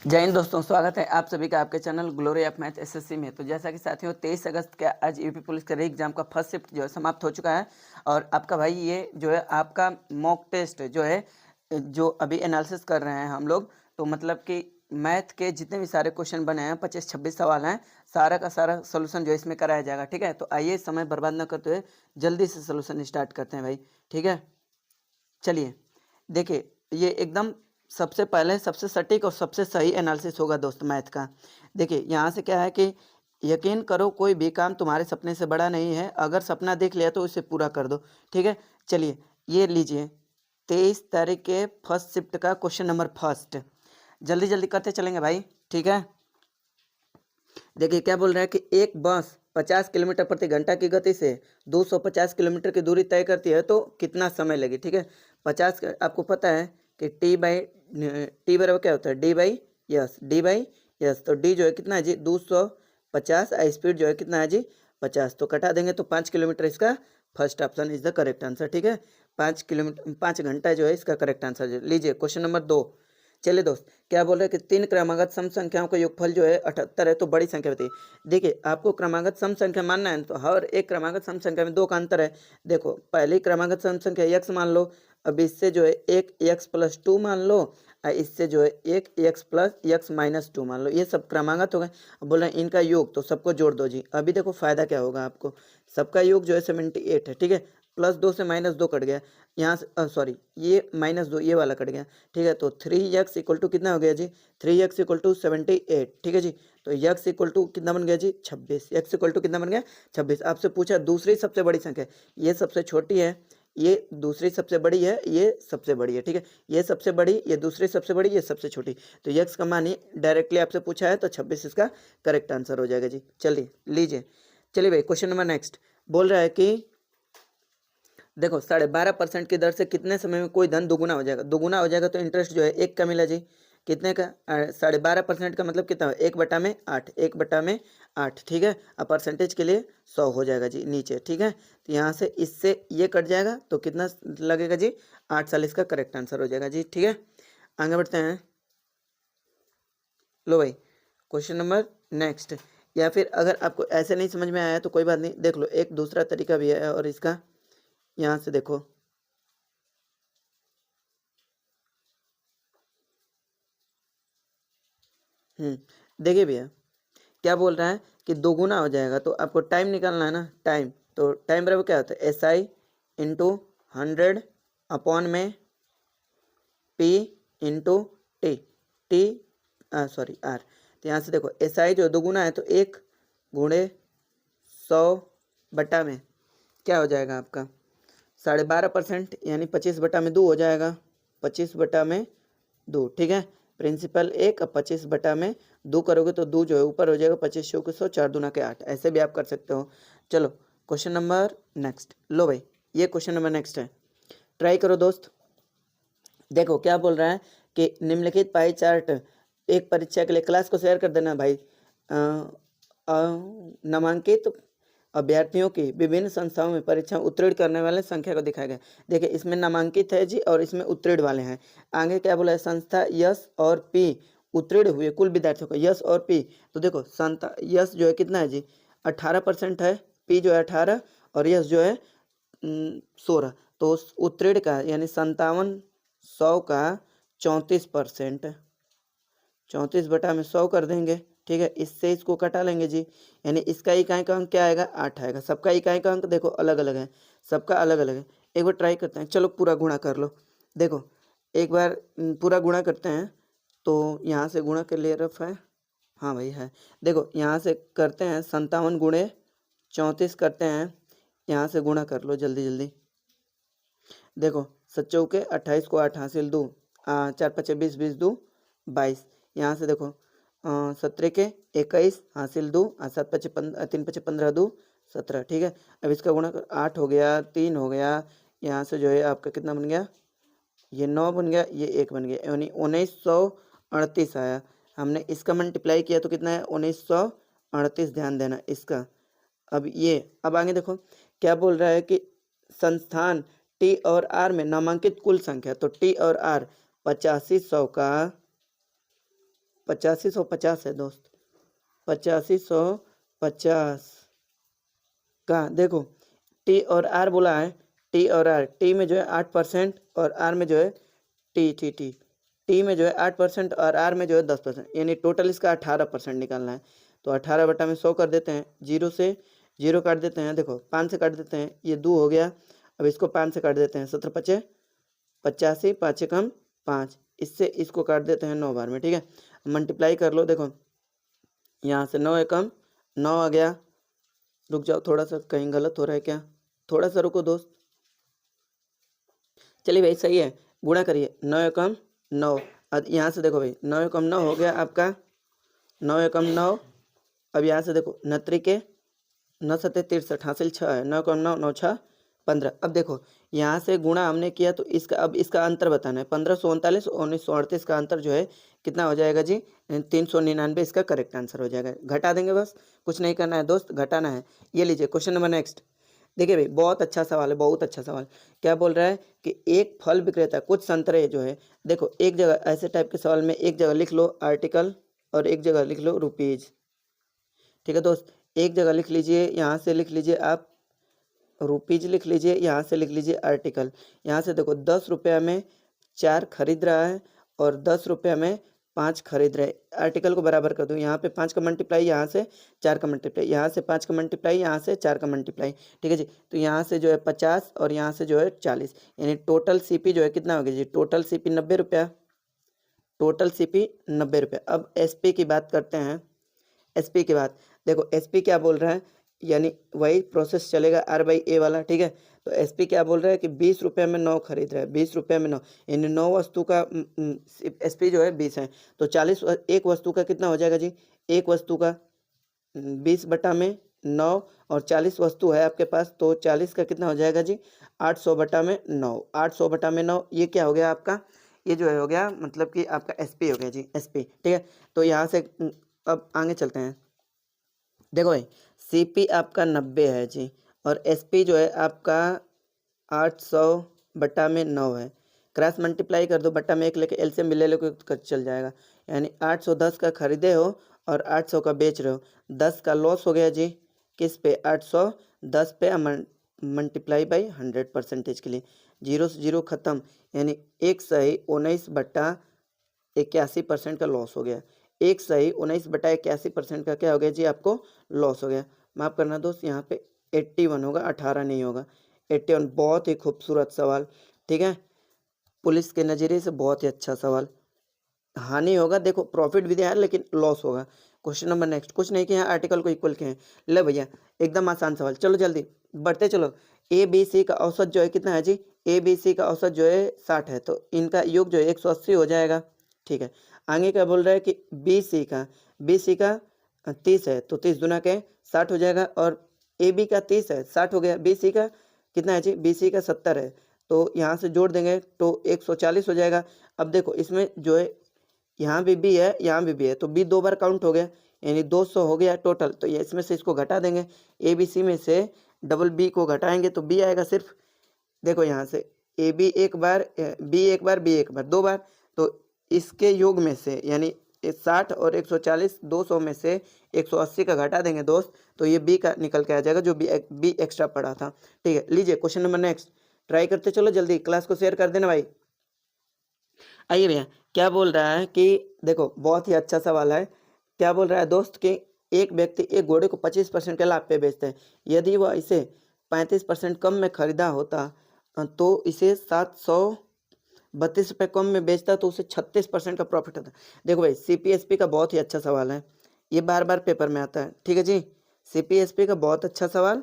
जय हिंद दोस्तों, स्वागत है आप सभी का आपके channel glory of math SSC में। तो जैसा कि साथियों 23 अगस्त का आज यूपी पुलिस का री एग्जाम का फर्स्ट शिफ्ट जो है समाप्त हो चुका है। और आपका भाई ये जो है आपका मॉक टेस्ट जो है जो अभी एनालिसिस कर रहे हैं हम लोग। तो मतलब कि मैथ के जितने भी सारे क्वेश्चन बने हैं 25-26 सवाल हैं, सारा का सारा सोल्यूशन जो है इसमें कराया जाएगा। ठीक है, तो आइए समय बर्बाद न करते हुए जल्दी से सोल्यूशन स्टार्ट करते हैं भाई। ठीक है, चलिए देखिए, ये एकदम सबसे पहले सबसे सटीक और सबसे सही एनालिसिस होगा दोस्त मैथ का। देखिए यहाँ से क्या है कि यकीन करो कोई भी काम तुम्हारे सपने से बड़ा नहीं है। अगर सपना देख लिया तो उसे पूरा कर दो। ठीक है, चलिए ये लीजिए 23 तारीख के फर्स्ट शिफ्ट का क्वेश्चन नंबर फर्स्ट। जल्दी जल्दी करते चलेंगे भाई। ठीक है, देखिए क्या बोल रहा है कि एक बस 50 किलोमीटर प्रति घंटा की गति से 250 किलोमीटर की दूरी तय करती है तो कितना समय लगे। ठीक है, 50 आपको पता है कि टी बराबर क्या होता है, डी बाई यस। तो डी जो है कितना है जी 250, स्पीड जो है कितना है जी 50। तो कटा देंगे तो 5 किलोमीटर इसका first option is the correct answer. ठीक है, 5 घंटा जो है इसका करेक्ट आंसर। लीजिए क्वेश्चन नंबर 2। चलिए दोस्त, क्या बोल रहे हैं कि 3 क्रमागत सम संख्याओं का योगफल जो है 78 है तो बड़ी संख्या बताइए। देखिए आपको क्रमागत सम संख्या मानना है तो हर एक क्रमागत सम संख्या में 2 का अंतर है। देखो पहली क्रमागत सम संख्या x मान लो, अब इससे जो है एक x+2 मान लो, और इससे जो है एक x+x-2 मान लो। ये सब क्रमागत हो गए। अब बोल रहे हैं इनका योग, तो सबको जोड़ दो जी। अभी देखो फायदा क्या होगा आपको, सबका योग जो है 78 है। ठीक है, +2 से -2 कट गया, यहाँ से सॉरी ये -2 ये वाला कट गया। ठीक है, तो 3x इक्वल टू कितना हो गया जी 3x इक्वल टू 78। ठीक है जी, तो x इक्वल टू कितना बन गया जी 26। x इक्वल टू कितना बन गया 26। आपसे पूछा दूसरी सबसे बड़ी संख्या, ये सबसे छोटी है, ये दूसरी सबसे बड़ी है, ये सबसे बड़ी है। ठीक है, ये सबसे बड़ी, ये दूसरी सबसे बड़ी, ये सबसे छोटी। तो x का मान ही डायरेक्टली आपसे पूछा है तो 26 इसका करेक्ट आंसर हो जाएगा जी। चलिए लीजिए, चलिए भाई क्वेश्चन नंबर नेक्स्ट। बोल रहा है कि देखो 12.5% की दर से कितने समय में कोई धन दोगुना हो जाएगा। दोगुना हो जाएगा तो इंटरेस्ट जो है 1 का मिला जी। कितने का 12.5% का मतलब कितना है 1/8, 1/8। ठीक है, अब परसेंटेज के लिए 100 हो जाएगा जी नीचे। ठीक है, तो यहाँ से इससे ये कट जाएगा तो कितना लगेगा जी 8 साल इसका करेक्ट आंसर हो जाएगा जी। ठीक है, आगे बढ़ते हैं। लो भाई क्वेश्चन नंबर नेक्स्ट। या फिर अगर आपको ऐसे नहीं समझ में आया तो कोई बात नहीं, देख लो एक दूसरा तरीका भी है और इसका यहाँ से देखो। देखिए भैया क्या बोल रहा है कि दोगुना हो जाएगा तो आपको टाइम निकालना है ना। टाइम, तो टाइम बराबर क्या होता है SI × 100 अपॉन में P into T sorry R। तो यहाँ से देखो SI जो दोगुना है तो 1/100 क्या हो जाएगा आपका 12.5% यानी 25/2 हो जाएगा। 25/2। ठीक है, प्रिंसिपल 1 अब 25/2 करोगे तो 2 जो है ऊपर हो जाएगा। 25 100 4 दूना के 8, ऐसे भी आप कर सकते हो। चलो क्वेश्चन नंबर नेक्स्ट। लो भाई ये क्वेश्चन नंबर नेक्स्ट है, ट्राई करो दोस्त। देखो क्या बोल रहा है कि निम्नलिखित पाई चार्ट एक परीक्षा के लिए क्लास को शेयर कर देना भाई। नामांकित अभ्यर्थियों की विभिन्न संस्थाओं में परीक्षा उत्तीर्ण करने वाले संख्या को दिखाया गया। देखिए इसमें नामांकित है जी और इसमें उत्तीर्ण वाले हैं। आगे क्या बोला है, संस्था यस और पी उत्तीर्ण हुए कुल विद्यार्थियों का, यस और पी। तो देखो संस्था यस जो है कितना है जी 18% है, पी जो है 18 और यस जो है 16। तो उत्तीर्ण का यानी 5700 का 34%, 34/100 कर देंगे। ठीक है, इससे इसको कटा लेंगे जी, यानी इसका इकाई का अंक क्या आएगा 8 आएगा। सबका इकाई का अंक देखो अलग अलग है, सबका अलग अलग है। एक बार ट्राई करते हैं, चलो पूरा गुणा कर लो। देखो एक बार पूरा गुणा करते हैं तो यहाँ से गुणा के लिए रफ है, हाँ भाई है। देखो यहाँ से करते हैं 57 × 34 करते हैं, यहाँ से गुणा कर लो जल्दी जल्दी। देखो 7 चौके 28 को 8 हासिल 2, 4 5 20, 20 2 22। यहाँ से देखो 17 के 21 हासिल 2, 7 5 3 5 15 2 17। ठीक है, अब इसका गुणा कर 8 हो गया, 3 हो गया, यहाँ से जो है आपका कितना बन गया, ये 9 बन गया, ये 1 बन गया, यानी 1938 आया। हमने इसका मल्टीप्लाई किया तो कितना है 1938। ध्यान देना इसका। अब आगे देखो क्या बोल रहा है कि संस्थान टी और आर में नामांकित कुल संख्या, तो टी और आर 8500 का 8550 है दोस्त, 8550 का देखो टी और आर बोला है, टी और आर, टी में जो है 8% और आर में जो है टी में जो है 8% और आर में जो है 10%, यानी टोटल इसका 18% निकालना है। तो 18/100 कर देते हैं, जीरो से जीरो काट देते हैं, देखो 5 से काट देते हैं, ये 2 हो गया। अब इसको 5 से काट देते हैं, 17 पचे 85, 5 कम 5, इससे इसको काट देते हैं 9 बार में, ठीक है। मल्टीप्लाई कर लो, देखो यहाँ से 9 एकम 9 आ गया। रुक जाओ थोड़ा सा, कहीं गलत हो रहा है क्या, थोड़ा सा रुको दोस्त। चलिए भाई सही है, गुणा करिए, 9 एकम 9। अब यहाँ से देखो भाई 9 एकम 9 हो गया आपका, 9 एकम 9। अब यहाँ से देखो 9 के 9 सत्ते 63, हासिल 6 है, 9 एकम 9, 9 6 15। अब देखो यहाँ से गुणा हमने किया तो इसका अब इसका अंतर बताना है, 1539 1938 का अंतर जो है कितना हो जाएगा जी, 399 इसका करेक्ट आंसर हो जाएगा। घटा देंगे बस, कुछ नहीं करना है दोस्त, घटाना है। ये लीजिए क्वेश्चन नंबर नेक्स्ट। देखिए भाई बहुत अच्छा सवाल है, बहुत अच्छा सवाल। क्या बोल रहा है कि एक फल विक्रेता कुछ संतरे जो है, देखो एक जगह ऐसे टाइप के सवाल में एक जगह लिख लो आर्टिकल और एक जगह लिख लो रुपीज, ठीक है दोस्त। एक जगह लिख लीजिए, यहाँ से लिख लीजिए आप रुपीज लिख लीजिए, यहाँ से लिख लीजिए आर्टिकल। यहाँ से देखो 10 रुपया में 4 खरीद रहा है और 10 रुपया में 5 खरीद रहे, आर्टिकल को बराबर कर दो। यहाँ पे 5 का मल्टीप्लाई, यहाँ से 4 का मल्टीप्लाई, यहाँ से 5 का मल्टीप्लाई, यहाँ से 4 का मल्टीप्लाई, ठीक है जी। तो यहाँ से जो है 50 और यहाँ से जो है 40, यानी टोटल सीपी जो है कितना हो गया जी, टोटल सीपी 90 रुपया, टोटल सीपी 90 रुपया। अब एसपी की बात करते हैं, एसपी की बात देखो, एसपी क्या बोल रहा है, यानी वही प्रोसेस चलेगा R/A वाला, ठीक है। तो एसपी क्या बोल रहा है कि 20 रुपये में 9 खरीद रहा है, 20 रुपये में 9, यानी 9 वस्तु का एसपी जो है 20 है, तो 40 एक वस्तु का कितना हो जाएगा जी, एक वस्तु का 20/9 और 40 वस्तु है आपके पास, तो 40 का कितना हो जाएगा जी, 800/9, 800/9, ये क्या हो गया आपका, ये जो है हो गया मतलब कि आपका एसपी हो गया जी, एसपी, ठीक है। तो यहाँ से अब आगे चलते हैं। देखो भाई सीपी आपका 90 है जी और एसपी जो है आपका 800/9 है, क्रॉस मल्टीप्लाई कर दो, बट्टा में एक लेके एलसीएम भी ले लो तो चल जाएगा, यानी 810 का खरीदे हो और 800 का बेच रहे हो, 10 का लॉस हो गया जी, किस पे, 810 पे, मल्टीप्लाई बाई 100 परसेंटेज के लिए, जीरो से जीरो खत्म, यानी 119/81% का लॉस हो गया, 119/81% का क्या हो गया जी, आपको लॉस हो गया। माफ़ करना दोस्त, यहाँ पे 81 होगा, 18 नहीं होगा, 81। बहुत ही खूबसूरत सवाल, ठीक है, पुलिस के नज़रिए से बहुत ही अच्छा सवाल। हानि होगा, देखो प्रॉफिट भी दिया है लेकिन लॉस होगा। क्वेश्चन नंबर नेक्स्ट, कुछ नहीं किया है, आर्टिकल को इक्वल किए हैं। ले भैया एकदम आसान सवाल, चलो जल्दी बढ़ते चलो। ABC का औसत जो है कितना है जी, ABC का औसत जो है 60 है, तो इनका योग जो है 180 हो जाएगा, ठीक है। आगे क्या बोल रहा है कि BC का 30 है, तो 30 दुना के 60 हो जाएगा, और AB का 30 है, 60 हो गया, BC का कितना है जी, BC का 70 है, तो यहाँ से जोड़ देंगे तो 140 हो जाएगा। अब देखो इसमें जो है यहाँ भी बी है, यहाँ भी है, तो बी 2 बार काउंट हो गया, यानी 200 हो गया टोटल। तो ये इसमें से इसको घटा देंगे, ABC में से डबल बी को घटाएंगे तो बी आएगा सिर्फ। देखो यहाँ से AB एक बार, बी एक बार, बी एक बार, 2 बार, तो इसके योग में से यानी 60 और 140, 200 में से 180 का घटा देंगे दोस्त, तो ये बी का निकल के आ जाएगा, जो बी एक्स्ट्रा पड़ा था, ठीक है। लीजिए क्वेश्चन नंबर नेक्स्ट, ट्राई करते चलो जल्दी, क्लास को शेयर कर देना भाई। आइए भैया क्या बोल रहा है कि देखो बहुत ही अच्छा सवाल है। क्या बोल रहा है दोस्त कि एक व्यक्ति एक घोड़े को 25% के लाभ पे बेचता है, यदि वह इसे 35% कम में खरीदा होता तो इसे 732 रुपये कम में बेचता तो उसे 36% का प्रॉफिट होता। देखो भाई CPSP का बहुत ही अच्छा सवाल है, ये बार बार पेपर में आता है, ठीक है जी। CPSP का बहुत अच्छा सवाल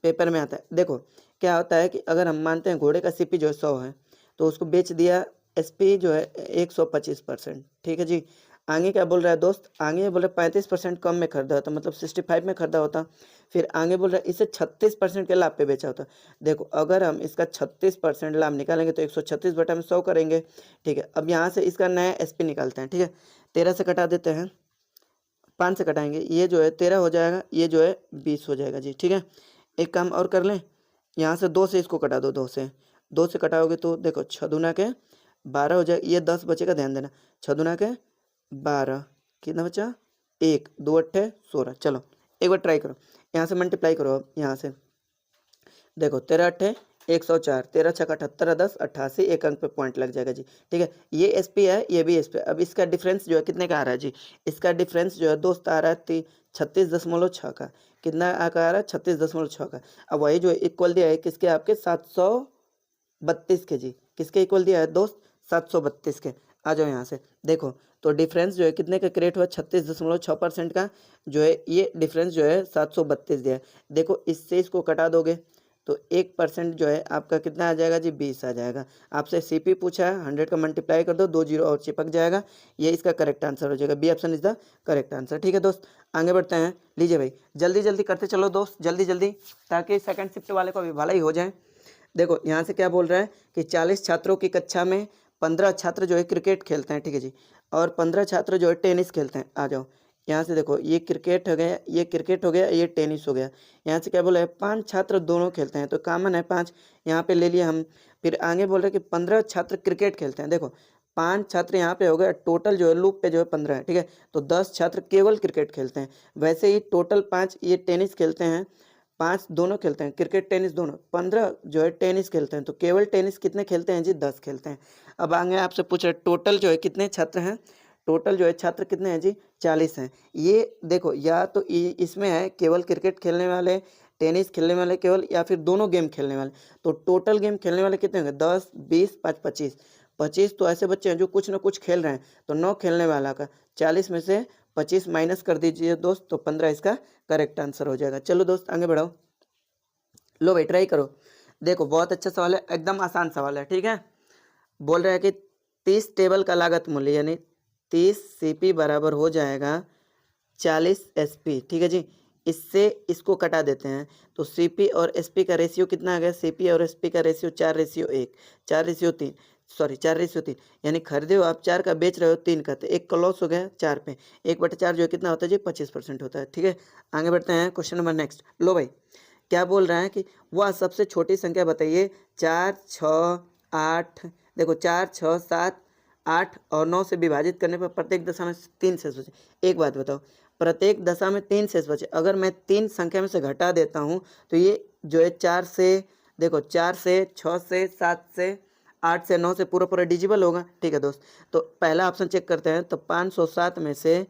पेपर में आता है। देखो क्या होता है कि अगर हम मानते हैं घोड़े का CP जो है 100 है, तो उसको बेच दिया SP जो है 125%, ठीक है जी। आगे क्या बोल रहा है दोस्त, आगे बोल रहा है 35% कम में खरीदा होता, मतलब 65 में खरीदा होता। फिर आगे बोल रहा है इसे 36% के लाभ पे बेचा होता। देखो अगर हम इसका 36% लाभ निकालेंगे तो 136/100 करेंगे, ठीक है। अब यहाँ से इसका नया SP निकालते हैं, ठीक है। 13 से कटा देते हैं, 5 से कटाएंगे, ये जो है 13 हो जाएगा, ये जो है 20 हो जाएगा जी, ठीक है। एक काम और कर लें, यहाँ से 2 से इसको कटा दो, 2 से कटाओगे तो देखो 6 दूना के 12 हो जाए, ये 10 बचेगा, ध्यान देना, 6 दूना के 12, कितना बचा 1, 2 अट्ठे 16। चलो एक बार ट्राई करो, यहाँ से मल्टीप्लाई करो। अब यहाँ से देखो 13 अट्ठे 104, 13 छक 78, 10 88, एक अंक पे पॉइंट लग जाएगा जी। ठीक है, ये एसपी है, ये भी एसपी। अब इसका डिफरेंस जो है कितने का आ रहा है जी? इसका डिफरेंस जो है दोस्त आ रहा है 36.6 का। कितना आ रहा है? 36.6 का। अब वही जो इक्वल दिया है किसके? आपके 732 के जी। किसके इक्वल दिया है दोस्त? 732 के। आ जाओ यहाँ से देखो, तो डिफरेंस जो है कितने का क्रिएट हुआ? 36.6% का जो है ये डिफरेंस जो है 732 दिया है। देखो इससे इसको कटा दोगे तो 1% जो है आपका कितना आ जाएगा जी? 20 आ जाएगा। आपसे सीपी पूछा है, 100 का मल्टीप्लाई कर दो, 2 जीरो और चिपक जाएगा। ये इसका करेक्ट आंसर हो जाएगा। B option is the correct answer. ठीक है दोस्त, आगे बढ़ते हैं। लीजिए भाई जल्दी जल्दी करते चलो दोस्त, जल्दी जल्दी, ताकि सेकंड शिफ्ट वाले को भी भलाई हो जाए। देखो यहाँ से क्या बोल रहा है कि 40 छात्रों की कक्षा में 15 छात्र जो है क्रिकेट खेलते हैं। ठीक है जी, और 15 छात्र जो है टेनिस खेलते हैं। आ जाओ यहाँ से देखो, ये क्रिकेट हो गया, ये क्रिकेट हो गया, ये टेनिस हो गया। यहाँ से क्या बोला है? 5 छात्र दोनों खेलते हैं, तो कॉमन है 5, यहाँ पे ले लिया हम। फिर आगे बोल रहे हैं कि 15 छात्र क्रिकेट खेलते हैं। देखो 5 छात्र यहाँ पे हो गया, टोटल जो है लूप पे जो है 15 है। ठीक है, तो 10 छात्र केवल क्रिकेट खेलते हैं। वैसे ही टोटल 5 ये टेनिस खेलते हैं, 5 दोनों खेलते हैं, क्रिकेट टेनिस दोनों। 15 जो है टेनिस खेलते हैं, तो केवल टेनिस कितने खेलते हैं जी? 10 खेलते हैं। अब आगे आपसे पूछ रहे टोटल जो है कितने छात्र हैं? टोटल जो है छात्र कितने हैं जी? 40 हैं। ये देखो या तो इसमें है केवल क्रिकेट खेलने वाले, टेनिस खेलने वाले केवल, या फिर दोनों गेम खेलने वाले। तो टोटल गेम खेलने वाले कितने होंगे? 10, 20, 5, 25। 25 तो ऐसे बच्चे हैं जो कुछ ना कुछ खेल रहे हैं, तो 9 खेलने वाला का 40 में से 25 माइनस कर दीजिए दोस्त, तो 15 इसका करेक्ट आंसर हो जाएगा। चलो दोस्त आगे बढ़ाओ। लो भाई ट्राई करो। देखो बहुत अच्छा सवाल है, एकदम आसान सवाल है। ठीक है, बोल रहा है कि 30 टेबल का लागत मूल्य यानी 30 सीपी बराबर हो जाएगा 40 एसपी। ठीक है जी, इससे इसको कटा देते हैं, तो सीपी और एसपी का रेशियो कितना आ गया? सीपी और एसपी का रेशियो 4:1, 4:3, सॉरी 4:3। यानी खरीदे हो आप 4 का, बेच रहे हो 3 का, तो 1 का लॉस हो गया 4 पे। 1/4 जो है कितना होता है जी? 25% होता है। ठीक है, आगे बढ़ते हैं क्वेश्चन नंबर नेक्स्ट। लो भाई क्या बोल रहा है कि वह सबसे छोटी संख्या बताइए 4, 6, 8, देखो 4, 6, 7, 8 और 9 से विभाजित करने पर प्रत्येक दशा में 3 शेष बचे। एक बात बताओ, प्रत्येक दशा में 3 शेष बचे, अगर मैं 3 संख्या में से घटा देता हूँ तो ये जो है 4 से, देखो 4 से, 6 से, 7 से, 8 से, 9 से पूरा पूरा डिजिबल होगा। ठीक है दोस्त, तो पहला ऑप्शन चेक करते हैं। तो 507 में से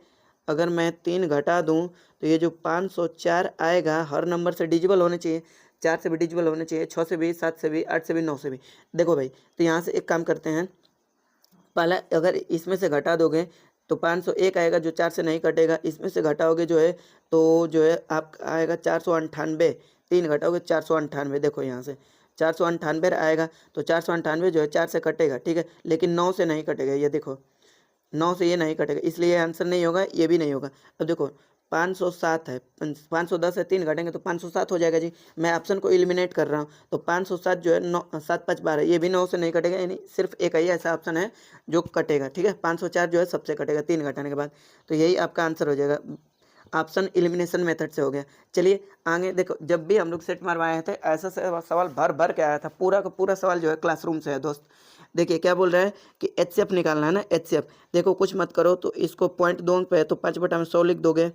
अगर मैं 3 घटा दूं तो ये जो 504 आएगा, हर नंबर से डिजिबल होने चाहिए, 4 से भी डिजिबल होने चाहिए, 6 से भी, 7 से भी, 8 से भी, 9 से भी। देखो भाई, तो यहाँ से एक काम करते हैं, पहला अगर इसमें से घटा दोगे तो 501 आएगा जो 4 से नहीं कटेगा। इसमें से घटाओगे जो है तो जो है आपका आएगा 498, 3 घटाओगे 498। देखो यहाँ से 498 आएगा, तो 498 जो है 4 से कटेगा। ठीक है, लेकिन 9 से नहीं कटेगा। ये देखो 9 से ये नहीं कटेगा, इसलिए ये आंसर नहीं होगा, ये भी नहीं होगा। अब देखो 507 है, 510 है, 3 घटेंगे तो 507 हो जाएगा जी। मैं ऑप्शन को एलिमिनेट कर रहा हूँ, तो 507 जो है 9, 7, 5, 12, ये भी 9 से नहीं कटेगा, यानी सिर्फ एक ही ऐसा ऑप्शन है जो कटेगा। ठीक है, 504 जो है सबसे कटेगा 3 घटाने के बाद, तो यही आपका आंसर हो जाएगा। ऑप्शन एलिमिनेशन मेथड से हो गया। चलिए आगे देखो, जब भी हम लोग सेट मारवाए थे ऐसा सवाल भर भर के आया था, पूरा का पूरा सवाल जो है क्लासरूम से है दोस्त। देखिए क्या बोल रहा है कि एचसीएफ निकालना है ना, एचसीएफ। देखो कुछ मत करो, तो इसको पॉइंट 2 अंक पे है, तो 5/100 लिख दोगे।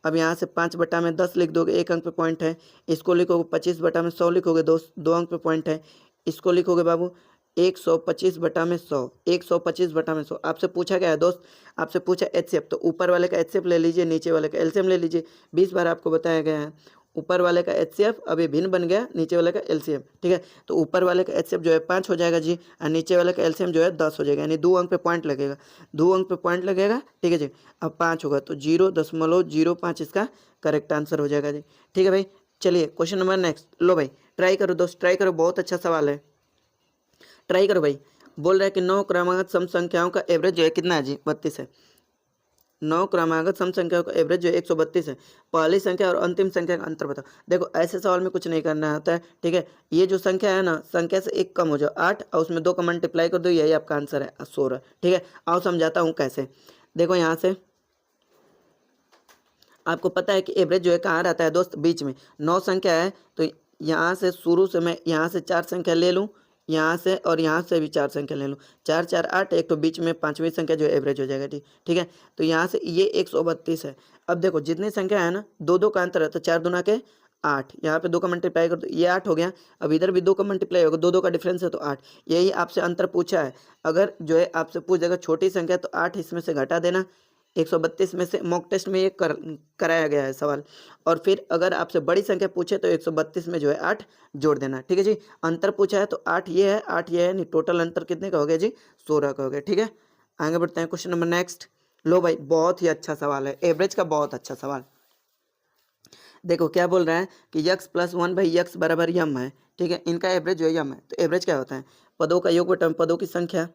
अब यहाँ से 5/10 लिख दोगे, 1 अंक पे पॉइंट है। इसको लिखोगे 25/100 लिखोगे, 2 अंक पे पॉइंट है। इसको लिखोगे बाबू 125/100, 125/100। आपसे पूछा क्या है दोस्त? आपसे पूछा एचसीएफ, तो ऊपर वाले का एचसीएफ ले लीजिए, नीचे वाले का एलसीएम ले लीजिए। 20 बार आपको बताया गया है। ऊपर वाले का एचसीएफ अभी भिन्न बन गया, नीचे वाले का एलसीएम। ठीक है, तो ऊपर वाले का एचसीएफ जो है 5 हो जाएगा जी, और नीचे वाले का एलसीएम जो है 10 हो जाएगा, यानी 2 अंक पे पॉइंट लगेगा, 2 अंक पे पॉइंट लगेगा। ठीक है जी, अब 5 होगा तो 0.05 इसका करेक्ट आंसर हो जाएगा जी। ठीक है भाई, चलिए क्वेश्चन नंबर नेक्स्ट। लो भाई ट्राई करो दोस्त, ट्राई करो, बहुत अच्छा सवाल है, ट्राई करो भाई। बोल रहा है कि 9 क्रमागत सम संख्याओं का एवरेज जो है कितना है जी? 32 है। 9 क्रमागत सम संख्याओं का एवरेज जो है 132 है। पहली संख्या और अंतिम संख्या का अंतर बताओ। देखो ऐसे सवाल में कुछ नहीं करना होता है। ठीक है, ये जो संख्या है ना, संख्या से 1 कम हो जाओ, 8, और उसमें 2 का मल्टीप्लाई कर दो, यही आपका आंसर है 16। ठीक है, आओ समझाता हूँ कैसे। देखो यहाँ से आपको पता है कि एवरेज जो है कहाँ रहता है दोस्त? बीच में। 9 संख्या है तो यहाँ से शुरू से मैं यहाँ से 4 संख्या ले लूँ, यहाँ से और यहाँ से भी 4 संख्या ले लो, 4 4 8, एक तो बीच में 5वीं संख्या जो एवरेज हो जाएगा जी। ठीक है, तो यहाँ से ये 132 है। अब देखो जितनी संख्या है ना, 2 का अंतर है, तो 4 दूना के 8, यहाँ पे 2 का मल्टीप्लाई कर दो, ये 8 हो गया। अब इधर भी 2 का मल्टीप्लाई होगा, 2 का डिफरेंस है तो 8। यही आपसे अंतर पूछा है। अगर जो है आपसे पूछ देगा छोटी संख्या तो 8 इसमें से घटा देना। 132 में से मॉक टेस्ट में ये कराया गया है सवाल। और फिर अगर आपसे बड़ी संख्या पूछे तो 132 में जो है 8 जोड़ देना। ठीक है जी, अंतर पूछा है तो 8 ये है, 8 ये है, नहीं टोटल अंतर कितने का हो गया जी? 16 का हो गया। ठीक है, आगे बढ़ते हैं क्वेश्चन नंबर नेक्स्ट। लो भाई, बहुत ही अच्छा सवाल है, एवरेज का बहुत अच्छा सवाल। देखो क्या बोल रहा है कि यक्स प्लस 1/x बराबर यम है। ठीक है, इनका एवरेज जो है यम है। तो एवरेज क्या होता है? पदों का योग बटा में पदों की संख्या।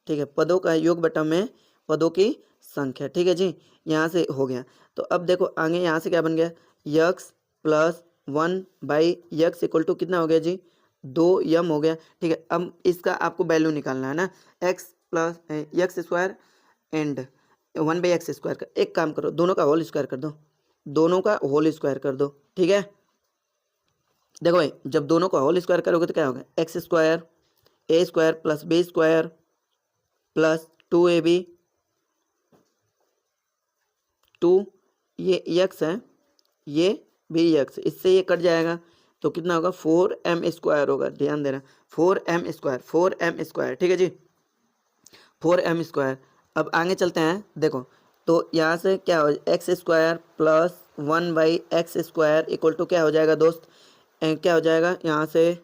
ठीक है, पदों का योग बटा में पदों की संख्या। ठीक है जी, यहाँ से हो गया। तो अब देखो आगे यहाँ से क्या बन गया? X plus 1/x equal to कितना हो गया जी? 2m हो गया। ठीक है, अब इसका आपको वैल्यू निकालना है ना, x plus x square and 1/x² का। एक काम करो, दोनों का होल स्क्वायर कर दो, दोनों का होल स्क्वायर कर दो। ठीक है, देखो भाई जब दोनों का होल स्क्वायर करोगे तो क्या होगा? x² a² plus b² plus 2ab 2, ये x है, ये भी x, इससे ये कट जाएगा तो कितना होगा? 4m² होगा। ध्यान देना, 4m²। ठीक है जी, 4m²। अब आगे चलते हैं, देखो तो यहाँ से क्या हो, x² plus 1/x² equal to क्या हो जाएगा दोस्त? क्या हो जाएगा यहाँ से?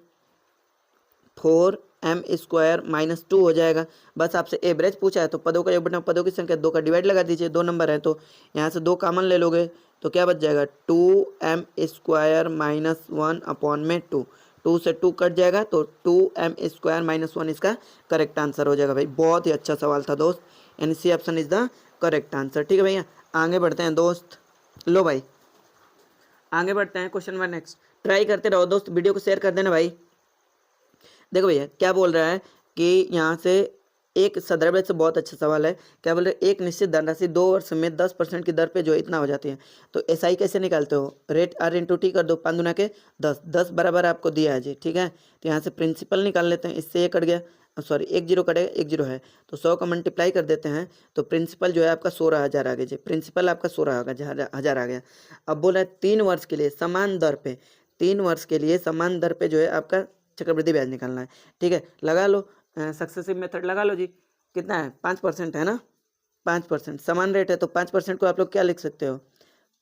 4m² माइनस 2 हो जाएगा। बस आपसे एवरेज पूछा है तो पदों का योग बटा पदों की संख्या 2 का डिवाइड लगा दीजिए, 2 नंबर है तो यहाँ से 2 कॉमन ले लोगे तो क्या बच जाएगा? 2m² माइनस 1 अपॉन में 2, 2 से 2 कट जाएगा तो 2m² माइनस 1 इसका करेक्ट आंसर हो जाएगा। भाई बहुत ही अच्छा सवाल था दोस्त, यानी C option is the correct answer. ठीक है भैया, आगे बढ़ते हैं दोस्त। लो भाई आगे बढ़ते हैं, क्वेश्चन नंबर नेक्स्ट। ट्राई करते रहो दोस्त, वीडियो को शेयर कर देना भाई। देखो भैया क्या बोल रहा है कि यहाँ से एक संदर्भ से बहुत अच्छा सवाल है। क्या बोल रहे हैं? एक निश्चित धनराशि 2 वर्ष में 10% की दर पे जो इतना हो जाती है, तो एसआई कैसे निकालते हो? रेट r इंटू टी कर दो, 5 दूना के 10, 10 बराबर आपको दिया है जी। ठीक है, तो यहाँ से प्रिंसिपल निकाल लेते हैं, इससे ये कट गया, सॉरी 1 0 कटेगा, 1 0 है तो 100 का मल्टीप्लाई कर देते हैं तो प्रिंसिपल जो है आपका 16,000 आ गया जी। प्रिंसिपल आपका 16,000 आ गया। अब बोला है 3 वर्ष के लिए समान दर पे, 3 वर्ष के लिए समान दर पे जो है आपका चक्रवृद्धि ब्याज निकालना है। ठीक है, लगा लो, सक्सेसिव मेथड लगा लो जी। कितना है? 5% है ना, 5% समान रेट है तो 5% को आप लोग क्या लिख सकते हो?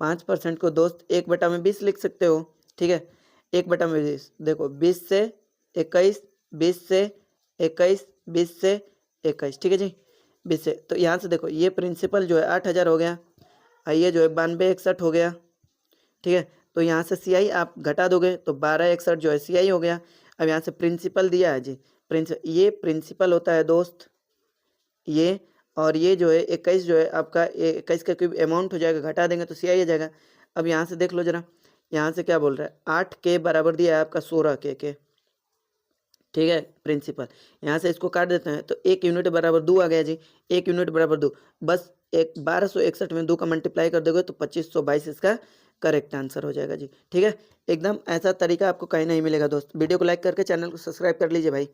5% को दोस्त 1/20 लिख सकते हो। ठीक है, 1/20, देखो 20 से 21, 20 से 21, 20 से 21। ठीक है जी, 20 से, तो यहाँ से देखो ये प्रिंसिपल जो है 8,000 हो गया, ये जो है 9261 हो गया। ठीक है, तो यहाँ से सी आई आप घटा दोगे तो 1261 जो है सी आई हो गया। अब यहाँ से प्रिंसिपल दिया है जी, ये प्रिंसिपल होता है दोस्त, ये और ये जो है 21 जो है आपका 21 का क्यूब अमाउंट हो जाएगा, घटा देंगे तो सी आई आ जाएगा। अब यहाँ से देख लो जरा, यहाँ से क्या बोल रहा है? 8 के बराबर दिया है आपका 16 के। ठीक है, प्रिंसिपल यहाँ से इसको काट देते हैं तो 1 यूनिट बराबर 2 आ गया जी, 1 यूनिट बराबर 2। बस 1261 में 2 का मल्टीप्लाई कर दोगे तो 2522 इसका करेक्ट आंसर हो जाएगा जी। ठीक है, एकदम ऐसा तरीका आपको कहीं नहीं मिलेगा दोस्त। वीडियो को लाइक करके चैनल को सब्सक्राइब कर लीजिए भाई।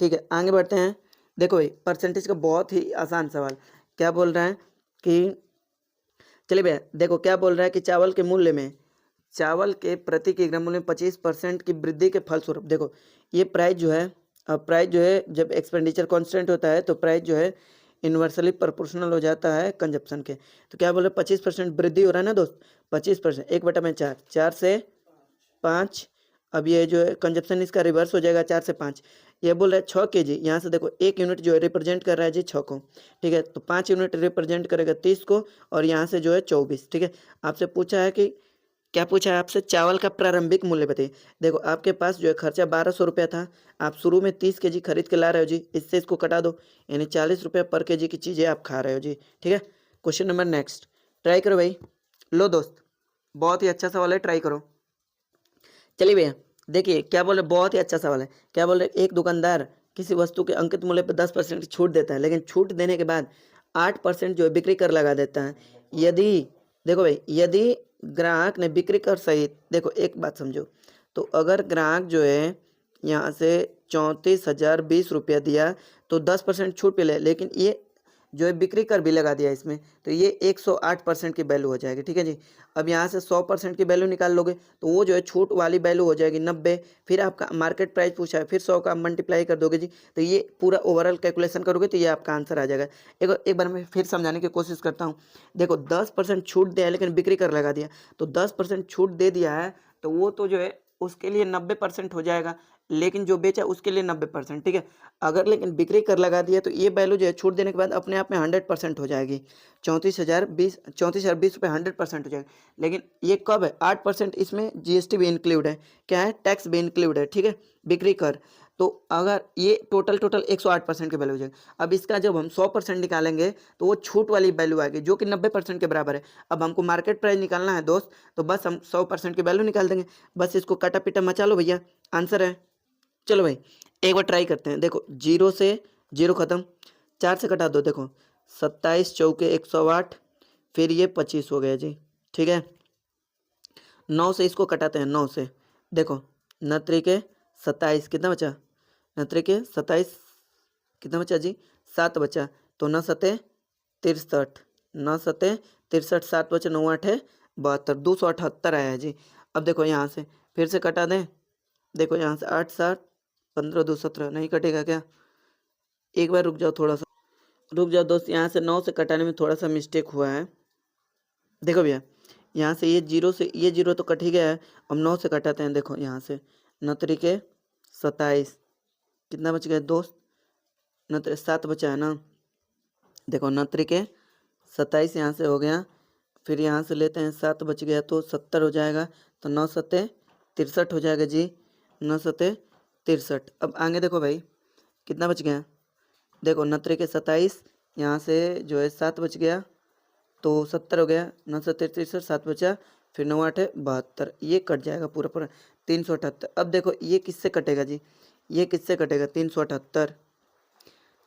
ठीक है, आगे बढ़ते हैं। देखो भाई परसेंटेज का बहुत ही आसान सवाल। क्या बोल रहा है कि, चलिए भैया देखो क्या बोल रहा है कि चावल के मूल्य में, चावल के प्रति किलोग्राम मूल्य में 25% की वृद्धि के फलस्वरूप, देखो ये प्राइस जो है, प्राइस जो है जब एक्सपेंडिचर कांस्टेंट होता है तो प्राइस जो है इन्वर्सली प्रोपोर्शनल हो जाता है कंजप्शन के। तो क्या बोल रहे हैं? 25% वृद्धि हो रहा है ना दोस्त, 25%, 1/4, 4 से 5। अब ये जो है कंजप्शन इसका रिवर्स हो जाएगा, 4 से 5। ये बोल रहा है 6 kg, यहाँ से देखो 1 यूनिट जो है रिप्रेजेंट कर रहा है जी 6 को। ठीक है, तो 5 यूनिट रिप्रेजेंट करेगा 30 को और यहाँ से जो है 24। ठीक है, आपसे पूछा है कि क्या पूछा है आपसे? चावल का प्रारंभिक मूल्य बताइए। देखो आपके पास जो है खर्चा 1200 रुपया था, आप शुरू में 30 kg खरीद के ला रहे हो जी, इससे इसको कटा दो, यानी 40 रुपये पर kg की चीज़ें आप खा रहे हो जी। ठीक है, क्वेश्चन नंबर नेक्स्ट, ट्राई करो भाई। लो दोस्त बहुत ही अच्छा सवाल है, ट्राई करो। चलिए भैया देखिए क्या बोल रहे, बहुत ही अच्छा सवाल है। क्या बोल रहे? एक दुकानदार किसी वस्तु के अंकित मूल्य पर 10% छूट देता है, लेकिन छूट देने के बाद 8% जो है बिक्री कर लगा देता है। यदि, देखो भाई, यदि ग्राहक ने बिक्री कर सहित, देखो एक बात समझो, तो अगर ग्राहक जो है यहाँ से 34,020 रुपया तो 10% छूट पे ले, लेकिन ये जो है बिक्री कर भी लगा दिया इसमें, तो ये 108% की वैल्यू हो जाएगी। ठीक है जी। अब यहाँ से 100% की वैल्यू निकाल लोगे तो वो जो है छूट वाली वैल्यू हो जाएगी 90। फिर आपका मार्केट प्राइस पूछा है, फिर 100 का मल्टीप्लाई कर दोगे जी, तो ये पूरा ओवरऑल कैलकुलेशन करोगे तो ये आपका आंसर आ जाएगा। एक बार मैं फिर समझाने की कोशिश करता हूँ। देखो 10% छूट दिया है लेकिन बिक्री कर लगा दिया, तो 10% छूट दे दिया है तो वो तो जो है उसके लिए 90% हो जाएगा, लेकिन जो बेचा उसके लिए 90%। ठीक है। अगर लेकिन बिक्री कर लगा दिया तो ये वैल्यू जो है छूट देने के बाद अपने आप में 100% हो जाएगी। 34,020 रुपये 100% हो जाएगा। लेकिन ये कब है? 8% इसमें जीएसटी भी इंक्लूड है। क्या है? टैक्स भी इंक्लूड है। ठीक है, बिक्री कर। तो अगर ये टोटल 108% की वैल्यू हो जाएगी। अब इसका जब हम 100% निकालेंगे तो वो छूट वाली वैल्यू आएगी जो कि 90% के बराबर है। अब हमको मार्केट प्राइस निकालना है दोस्त, तो बस हम 100% की वैल्यू निकाल देंगे। बस इसको काटा पीटा मचा लो भैया, आंसर है। चलो भाई एक बार ट्राई करते हैं। देखो 0 से 0 खत्म, 4 से कटा दो। देखो 27 चौके 108, फिर ये 25 हो गया जी। ठीक है, 9 से इसको कटाते हैं। 9 से देखो 9 के 27 कितना बचा? 9 के 27 कितना बचा जी? 7 बचा। तो 9 सते 63, 9 सते 63, 7 बचे, 9 8 72, 278 आया है जी। अब देखो यहाँ से फिर से कटा दें। देखो यहाँ से 8 7 15 2 17 नहीं कटेगा क्या? एक बार रुक जाओ, थोड़ा सा रुक जाओ दोस्त। यहाँ से 9 से कटाने में थोड़ा सा मिस्टेक हुआ है। देखो भैया यहाँ से ये 0 से ये 0 तो कट ही गया है। अब 9 से कटाते हैं। देखो यहाँ से 9 के 27 कितना बच गया दोस्त? 9 7 बचा है ना। देखो 9 के 27 यहाँ से हो गया, फिर यहाँ से लेते हैं 7 बच गया तो 70 हो जाएगा। तो 9 सते 63 हो जाएगा जी। 9 सते 63। अब आगे देखो भाई कितना बच गया? देखो 9 के 27 यहाँ से जो है 7 बच गया तो 70 हो गया। 9 सते 63, 7 बचा, फिर 9 8 72, ये कट जाएगा पूरा पूरा 378। अब देखो ये किससे कटेगा जी? ये किससे कटेगा? 378।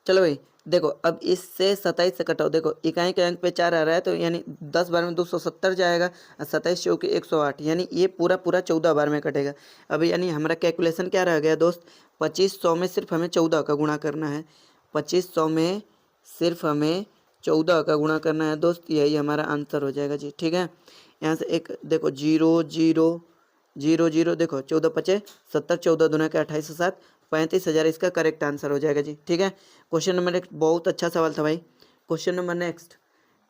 चलो भाई देखो अब इससे 27 से कटाओ। देखो इकाई के अंक पे 4 आ रहा है तो यानी 10 बार में 270 जाएगा, और 27 चौके 108, यानी ये पूरा पूरा 14 बार में कटेगा। अब यानी हमारा कैलकुलेशन क्या रह गया दोस्त? 2500 में सिर्फ हमें 14 का गुणा करना है। 2500 में सिर्फ हमें 14 का गुणा करना है दोस्त, यही हमारा आंसर हो जाएगा जी। ठीक है, यहाँ से एक देखो 0 0 0 0, देखो 14 पचे 70, 14 दूना के 28 से 7, 35,000 इसका करेक्ट आंसर हो जाएगा जी। ठीक है, क्वेश्चन नंबर नेक्स्ट, बहुत अच्छा सवाल था भाई। क्वेश्चन नंबर नेक्स्ट,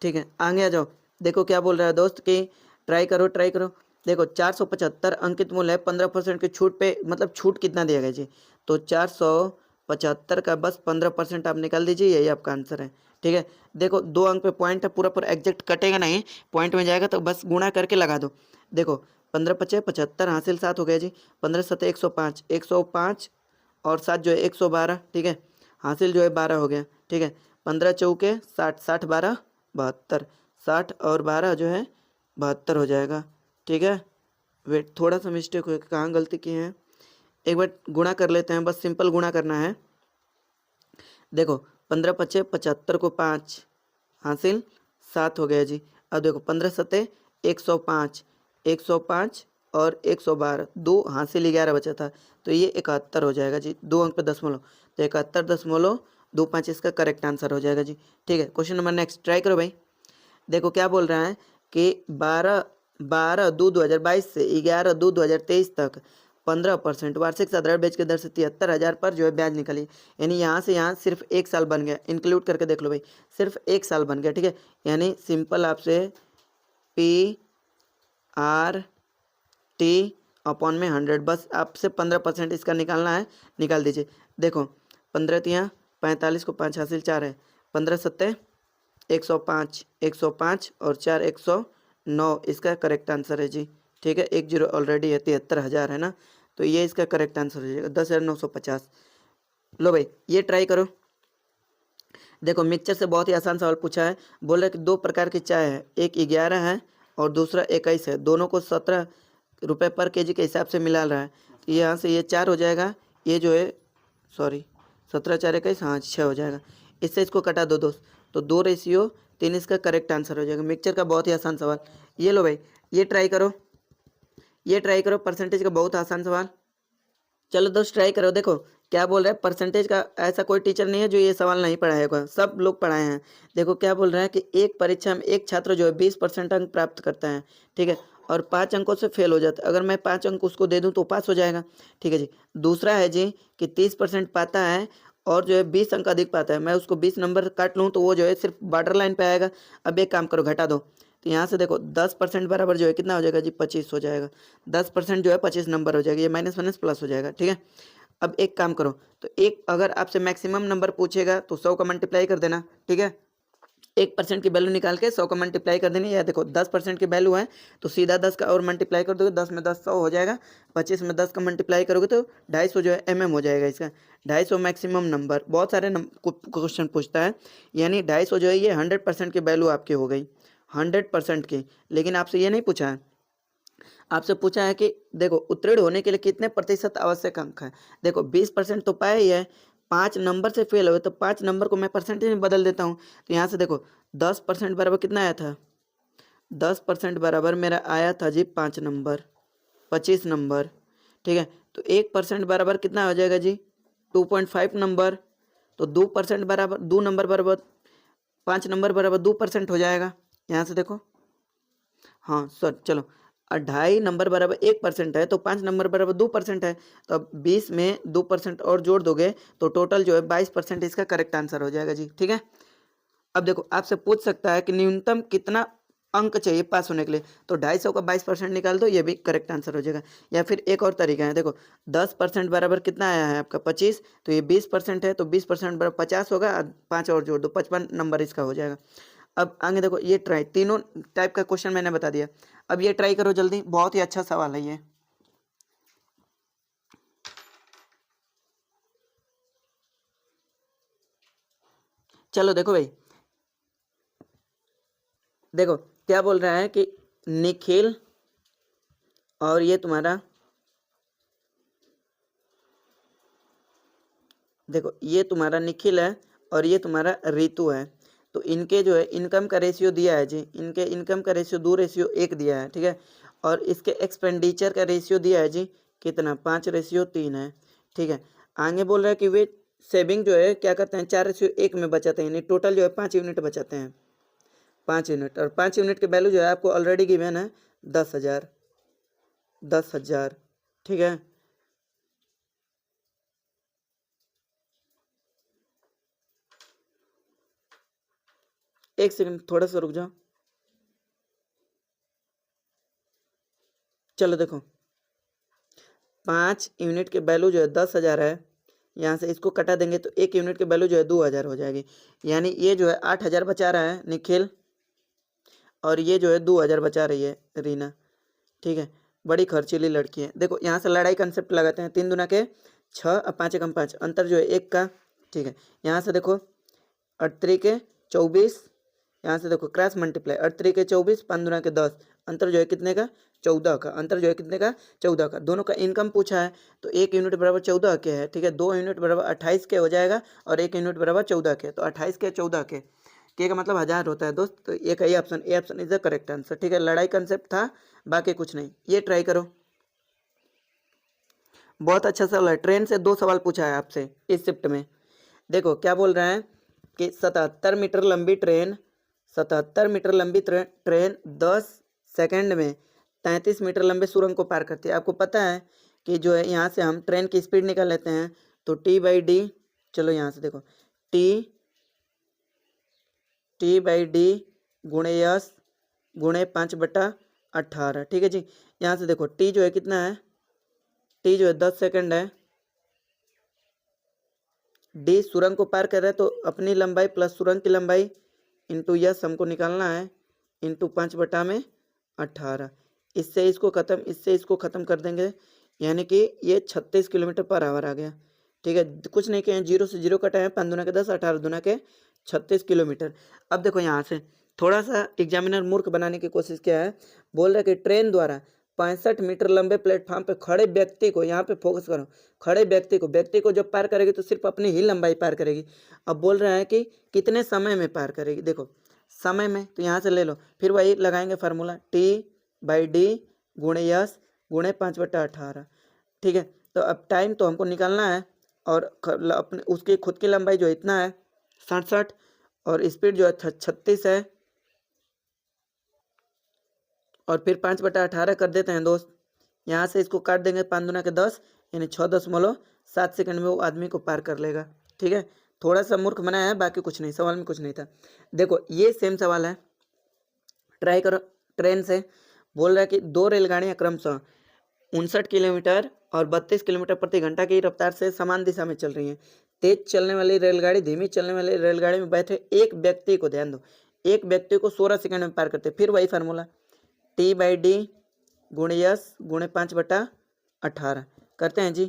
ठीक है आगे आ जाओ। देखो क्या बोल रहा है दोस्त कि ट्राई करो ट्राई करो। देखो 475 अंकित मूल्य है, 15% की छूट पे, मतलब छूट कितना दिया गया जी? तो 475 का बस 15% आप निकाल दीजिए, यही आपका आंसर है। ठीक है, देखो 2 अंक पे पॉइंट है, पूरा पूरा एग्जैक्ट कटेगा नहीं, पॉइंट में जाएगा तो बस गुणा करके लगा दो। देखो 15 पचे 75, हासिल 7 हो गया जी। 15 सते 105, 105 और 7 जो है 112। ठीक है, हासिल जो है 12 हो गया। ठीक है, 15 चौके 60, 60 12 72, 60 और 12 जो है 72 हो जाएगा। ठीक है, वेट थोड़ा सा मिस्टेक हो, कहाँ गलती की है, एक बार गुणा कर लेते हैं, बस सिंपल गुणा करना है। देखो 15 पचे 75 को 5, हासिल 7 हो गया जी। अब देखो 15 सते 105, 105 और 112, 2 हासिल 11 बचा था, तो ये 71 हो जाएगा जी। 2 अंक पे दशमलव, तो 71.25 इसका करेक्ट आंसर हो जाएगा जी। ठीक है, क्वेश्चन नंबर नेक्स्ट ट्राई करो भाई। देखो क्या बोल रहा है कि 12/2/2022 से 11/2/2023 तक 15% वार्षिक साधारण ब्याज की दर से 73,000 पर जो है ब्याज निकली। यानी यहाँ से यहाँ सिर्फ 1 साल बन गया, इंक्लूड करके देख लो भाई, सिर्फ 1 साल बन गया। ठीक है, यानी सिंपल आपसे PRT अपॉन में 100, बस आपसे 15% इसका निकालना है, निकाल दीजिए। देखो 15 तियाँ 45 को 5 हासिल 4 है, 15 सत्ते 105, 105 और 4 109 इसका करेक्ट आंसर है जी। ठीक है, 1 0 ऑलरेडी है, 73,000 है ना, तो ये इसका करेक्ट आंसर हो जाएगा 10,950। लो भाई ये ट्राई करो। देखो मिक्सचर से बहुत ही आसान सवाल पूछा है। बोल रहा है कि 2 प्रकार की चाय है, एक 11 है और दूसरा 21 है, दोनों को 17 रुपये पर केजी के हिसाब से मिला रहा है। तो यहाँ से ये 4 हो जाएगा, ये जो है सॉरी 17 4 21, हाँ 6 हो जाएगा। इससे इसको कटा दो दोस्त, तो 2:3 इसका करेक्ट आंसर हो जाएगा। मिक्सचर का बहुत ही आसान सवाल। ये लो भाई ये ट्राई करो, ये ट्राई करो, परसेंटेज का बहुत आसान सवाल। चलो दोस्त ट्राई करो। देखो क्या बोल रहा है, परसेंटेज का ऐसा कोई टीचर नहीं है जो ये सवाल नहीं पढ़ाया होगा, सब लोग पढ़ाए हैं। देखो क्या बोल रहा है कि एक परीक्षा में एक छात्र जो है 20% अंक प्राप्त करता है, ठीक है, और 5 अंकों से फेल हो जाता है। अगर मैं 5 अंक उसको दे दूं तो पास हो जाएगा, ठीक है जी। दूसरा है जी कि 30% पाता है और जो है 20 अंक अधिक पाता है, मैं उसको 20 नंबर काट लूँ तो वो जो है सिर्फ बॉर्डर लाइन पे आएगा। अब एक काम करो, घटा दो। तो यहाँ से देखो 10% बराबर जो है कितना हो जाएगा जी, 25 हो जाएगा। 10% जो है 25 नंबर हो जाएगा, ये माइनस माइनस प्लस हो जाएगा, ठीक है। अब एक काम करो, तो एक अगर आपसे मैक्सिमम नंबर पूछेगा तो 100 का मल्टीप्लाई कर देना, ठीक है। 1% की वैल्यू निकाल के 100 का मल्टीप्लाई कर देनी है। या देखो 10% की वैल्यू है तो सीधा 10 का और मल्टीप्लाई कर दोगे, 10 में 10 100 हो जाएगा, 25 में 10 का मल्टीप्लाई करोगे तो 250 जो है mm हो जाएगा इसका। 250 मैक्सिमम नंबर, बहुत सारे क्वेश्चन पूछता है, यानी 250 जो है ये 100% की वैल्यू आपकी हो गई, 100% की। लेकिन आपसे ये नहीं पूछा है, आपसे पूछा है कि देखो उत्तीर्ण होने के लिए कितने प्रतिशत आवश्यक अंक है। देखो 20% तो पाया ही है, 5 नंबर से फेल हुए तो 5 नंबर को मैं परसेंटेज में बदल देता हूँ। तो यहाँ से देखो 10% बराबर कितना आया था, 10% बराबर मेरा आया था जी 5 नंबर, 25 नंबर, ठीक है। तो 1% बराबर कितना हो जाएगा जी, 2.5 नंबर। तो 2% बराबर 2 नंबर बराबर 5 नंबर बराबर 2% हो जाएगा। यहाँ से देखो, हाँ सर चलो, 2.5 नंबर बराबर 1% है तो 5 नंबर बराबर 2% है। तो अब 20 में 2% और जोड़ दोगे तो टोटल जो है 22% इसका करेक्ट आंसर हो जाएगा जी, ठीक है। अब देखो आपसे पूछ सकता है कि न्यूनतम कितना अंक चाहिए पास होने के लिए, तो 250 का 22% निकाल दो, ये भी करेक्ट आंसर हो जाएगा। या फिर एक और तरीका है, देखो 10% बराबर कितना आया है आपका 25, तो ये 20% है तो 20% बराबर 50 होगा, 5 और जोड़ दो, 55 नंबर इसका हो जाएगा। अब आगे देखो, ये ट्राई तीनों टाइप का क्वेश्चन मैंने बता दिया। अब ये ट्राई करो जल्दी, बहुत ही अच्छा सवाल है ये। चलो देखो भाई, देखो क्या बोल रहा है कि निखिल और ये तुम्हारा, देखो ये तुम्हारा निखिल है और ये तुम्हारा रितु है। तो इनके जो है इनकम का रेशियो दिया है जी, इनके इनकम का रेशियो 2:1 दिया है, ठीक है। और इसके एक्सपेंडिचर का रेशियो दिया है जी कितना, 5:3 है, ठीक है। आगे बोल रहा है कि वे सेविंग जो है क्या करते हैं, 4:1 में बचाते हैं, यानी टोटल जो है 5 यूनिट बचाते हैं, 5 यूनिट। और 5 यूनिट की वैल्यू जो है आपको ऑलरेडी गिवन है 10,000, 10,000, ठीक है। एक सेकंड थोड़ा सा रुक जाओ। चलो देखो 5 यूनिट के वैल्यू जो है 10,000 है, यहाँ से इसको कटा देंगे तो 1 यूनिट की वैल्यू जो है 2,000 हो जाएगी, यानी ये जो है 8,000 बचा रहा है निखिल और ये जो है 2,000 बचा रही है रीना, ठीक है। बड़ी खर्चीली लड़की है। देखो यहाँ से लड़ाई कंसेप्ट लगाते हैं, 3 दूना के 6 और 5 एकम 5, अंतर जो है 1 का, ठीक है। यहाँ से देखो 8 के 24, यहाँ से देखो क्रॉस मल्टीप्लाई, 8 के 24, 5 दूना के 10, अंतर जो है कितने का, 14 का, अंतर जो है कितने का, 14 का। दोनों का इनकम पूछा है तो 1 यूनिट बराबर 14 के है, ठीक है। 2 यूनिट बराबर 28 के हो जाएगा और 1 यूनिट बराबर 14 के, तो 28 के 14 के का मतलब 1000 होता है दोस्त। तो ये का option, A option is the correct answer, ठीक है। लड़ाई कंसेप्ट था, बाकी कुछ नहीं। ये ट्राई करो, बहुत अच्छा सवाल है। ट्रेन से 2 सवाल पूछा है आपसे इस शिफ्ट में। देखो क्या बोल रहा है कि 77 मीटर लंबी ट्रेन, 77 मीटर लंबी ट्रेन 10 सेकंड में 33 मीटर लंबे सुरंग को पार करती है। आपको पता है कि जो है यहाँ से हम ट्रेन की स्पीड निकाल लेते हैं, तो T/D, चलो यहाँ से देखो T/D गुणे यस गुणे 5/18, ठीक है जी। यहाँ से देखो T जो है कितना है, T जो है 10 सेकंड है, D सुरंग को पार कर रहा है तो अपनी लंबाई प्लस सुरंग की लंबाई इंटू यस हमको निकालना है, इंटू 5/18। इससे इसको ख़त्म, इससे इसको ख़त्म कर देंगे, यानी कि ये 36 किलोमीटर पर आवर आ गया, ठीक है। कुछ नहीं किए, 0 से 0 कटा है, 5 दूना के 10, 18 दूना के 36 किलोमीटर। अब देखो यहाँ से थोड़ा सा एग्जामिनर मूर्ख बनाने की कोशिश किया है। बोल रहा है कि ट्रेन द्वारा 65 मीटर लंबे प्लेटफॉर्म पे खड़े व्यक्ति को, यहाँ पे फोकस करो, खड़े व्यक्ति को जब पार करेगी तो सिर्फ अपनी ही लंबाई पार करेगी। अब बोल रहा है कि कितने समय में पार करेगी। देखो समय में तो यहाँ से ले लो, फिर वही लगाएंगे फार्मूला, T/D गुणे यस गुणे 5/18, ठीक है। तो अब टाइम तो हमको निकालना है और अपने उसकी खुद की लंबाई जो इतना है 67 और स्पीड जो है 36 है और फिर 5/18 कर देते हैं दोस्त। यहाँ से इसको काट देंगे 5 दूना के 10 यानी 6.7 सेकंड में वो आदमी को पार कर लेगा। ठीक है, थोड़ा सा मूर्ख बनाया है, बाकी कुछ नहीं, सवाल में कुछ नहीं था। देखो ये सेम सवाल है, ट्राई करो। ट्रेन से बोल रहा है कि 2 रेलगाड़ियाँ क्रमशः 59 किलोमीटर और 32 किलोमीटर प्रति घंटा की रफ्तार से समान दिशा में चल रही हैं। तेज चलने वाली रेलगाड़ी धीमी चलने वाली रेलगाड़ी में बैठे एक व्यक्ति को, ध्यान दो, एक व्यक्ति को 16 सेकंड में पार करते। फिर वही फार्मूला T/D गुणे यस गुणे 5/18 करते हैं जी।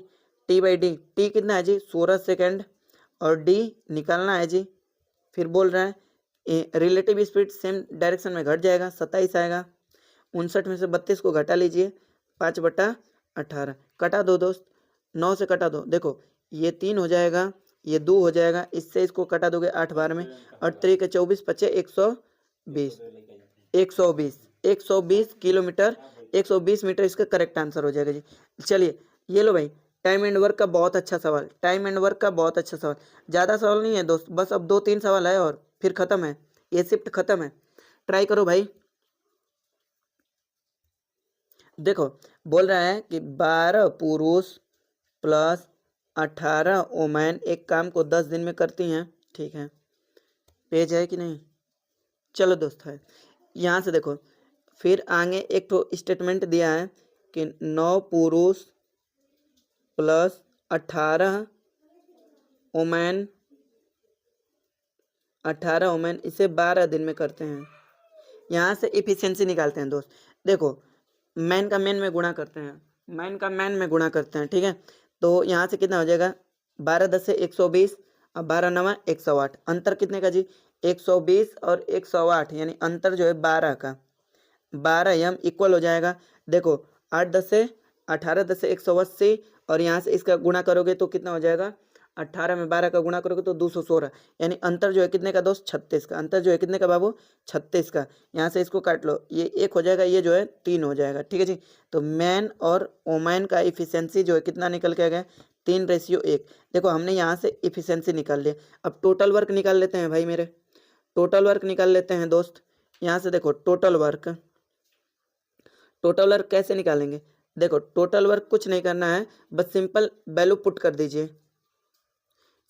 T/D, टी कितना है जी 16 सेकंड और डी निकालना है जी। फिर बोल रहा है रिलेटिव स्पीड सेम डायरेक्शन में घट जाएगा, 27 आएगा। 59 में से 32 को घटा लीजिए, 5/18 कटा दो दोस्त, 9 से कटा दो, देखो ये 3 हो जाएगा, ये 2 हो जाएगा, इससे इसको कटा दोगे 8 बार में, और 3 के 24 पचे 120 120 किलोमीटर 120 मीटर इसका करेक्ट आंसर हो जाएगा जी। चलिए ये लो भाई, टाइम एंड वर्क का बहुत अच्छा सवाल, टाइम एंड वर्क का बहुत अच्छा सवाल। ज़्यादा सवाल नहीं है दोस्त, बस अब 2-3 सवाल है और फिर ख़त्म है, ये शिफ्ट ख़त्म है। ट्राई करो भाई। देखो बोल रहा है कि 12 पुरुष प्लस 18 वुमेन एक काम को 10 दिन में करती हैं। ठीक है, पेज है कि नहीं? चलो दोस्त है। यहाँ से देखो फिर आगे एक तो स्टेटमेंट दिया है कि 9 पुरुष प्लस 18 वुमेन 18 वुमेन इसे 12 दिन में करते हैं। यहाँ से इफिशियंसी निकालते हैं दोस्त। देखो मैन का मैन में गुणा करते हैं, मैन का मैन में गुणा करते हैं। ठीक है, तो यहाँ से कितना हो जाएगा, 12 10 से 120 और 12 9 108। अंतर कितने का जी, 120 और 108, यानी अंतर जो है 12 का। 12 यम इक्वल हो जाएगा। देखो 8 10 से 18 10 से 180 और यहाँ से इसका गुणा करोगे तो कितना हो जाएगा, 18 में 12 का गुणा करोगे तो 216, यानी अंतर जो है कितने का दोस्त, 36 का। अंतर जो है कितने का बाबू, 36 का। यहाँ से इसको काट लो, ये 1 हो जाएगा, ये जो है 3 हो जाएगा। ठीक है जी, तो मैन और वोमेन का इफिशियंसी जो है कितना निकल के आ गया, 3:1। देखो हमने यहाँ से इफिशियंसी निकाल लिया, अब टोटल वर्क निकाल लेते हैं भाई मेरे, टोटल वर्क निकाल लेते हैं दोस्त। यहाँ से देखो टोटल वर्क, टोटल वर्क कैसे निकालेंगे, देखो टोटल वर्क कुछ नहीं करना है, बस सिंपल वैल्यू पुट कर दीजिए,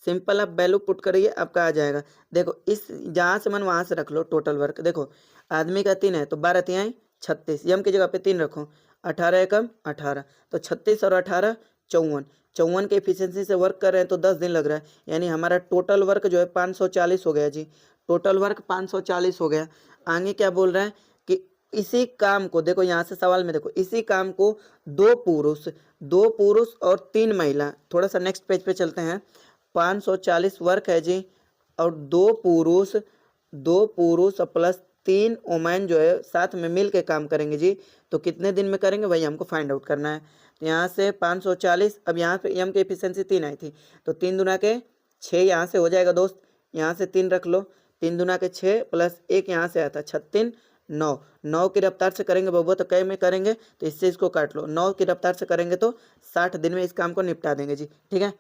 सिंपल आप वैल्यू पुट करिए, आपका आ जाएगा। देखो इस जहाँ से मन वहाँ से रख लो टोटल वर्क। देखो आदमी का 3 है तो 12 3 36, यम की जगह पे 3 रखो, 18 एकम 18, तो 36 और 18 54, 54 के इफिशियंसी से वर्क कर रहे हैं तो 10 दिन लग रहा है, यानी हमारा टोटल वर्क जो है 540 हो गया जी, टोटल वर्क 540 हो गया। आगे क्या बोल रहा है कि इसी काम को, देखो यहाँ से सवाल में देखो, इसी काम को 2 पुरुष और 3 महिला, थोड़ा सा नेक्स्ट पेज पे चलते हैं, 540 वर्क है जी, और 2 पुरुष प्लस 3 वुमेन जो है साथ में मिल के काम करेंगे जी, तो कितने दिन में करेंगे वही हमको फाइंड आउट करना है। तो यहाँ से 540, अब यहाँ पे एम की एफिशिएंसी 3 आई थी, तो 3 दूना के 6 यहाँ से हो जाएगा दोस्त, यहाँ से 3 रख लो, 3 दूना के 6 प्लस 1 यहाँ से आता 36 9, 9 की रफ्तार से करेंगे बबुआ तो कै में करेंगे, तो इससे इसको काट लो, 9 की रफ्तार से करेंगे तो 60 दिन में इस काम को निपटा देंगे जी। ठीक है,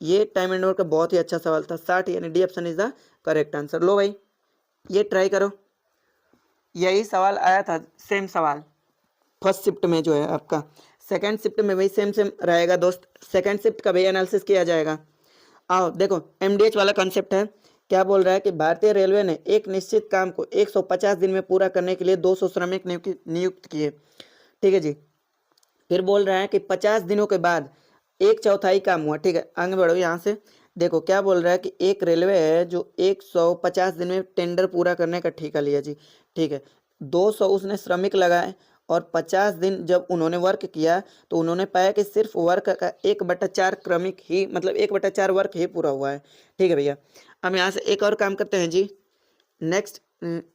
ये टाइम एंड वर्क का बहुत ही अच्छा सवाल था, 60 यानी D option is the correct answer. लो भाई ये ट्राई करो, यही सवाल आया था, सेम सवाल फर्स्ट शिफ्ट में जो है आपका, सेकंड शिफ्ट में वही सेम सेम रहेगा दोस्त, सेकंड शिफ्ट का भी एनालिसिस किया जाएगा। आओ देखो एमडीएच वाला कॉन्सेप्ट है, क्या बोल रहा है कि भारतीय रेलवे ने एक निश्चित काम को 150 दिन में पूरा करने के लिए 200 श्रमिक नियुक्त किए। ठीक है जी, फिर बोल रहा है कि 50 दिनों के बाद 1/4 काम हुआ। ठीक है, आगे बढ़ो। यहाँ से देखो क्या बोल रहा है कि एक रेलवे है जो 150 दिन में टेंडर पूरा करने का ठेका लिया जी। ठीक है, 200 उसने श्रमिक लगाए और 50 दिन जब उन्होंने वर्क किया तो उन्होंने पाया कि सिर्फ वर्क का 1/4 क्रमिक ही, मतलब 1/4 वर्क ही पूरा हुआ है। ठीक है भैया, अब यहाँ से एक और काम करते हैं जी, नेक्स्ट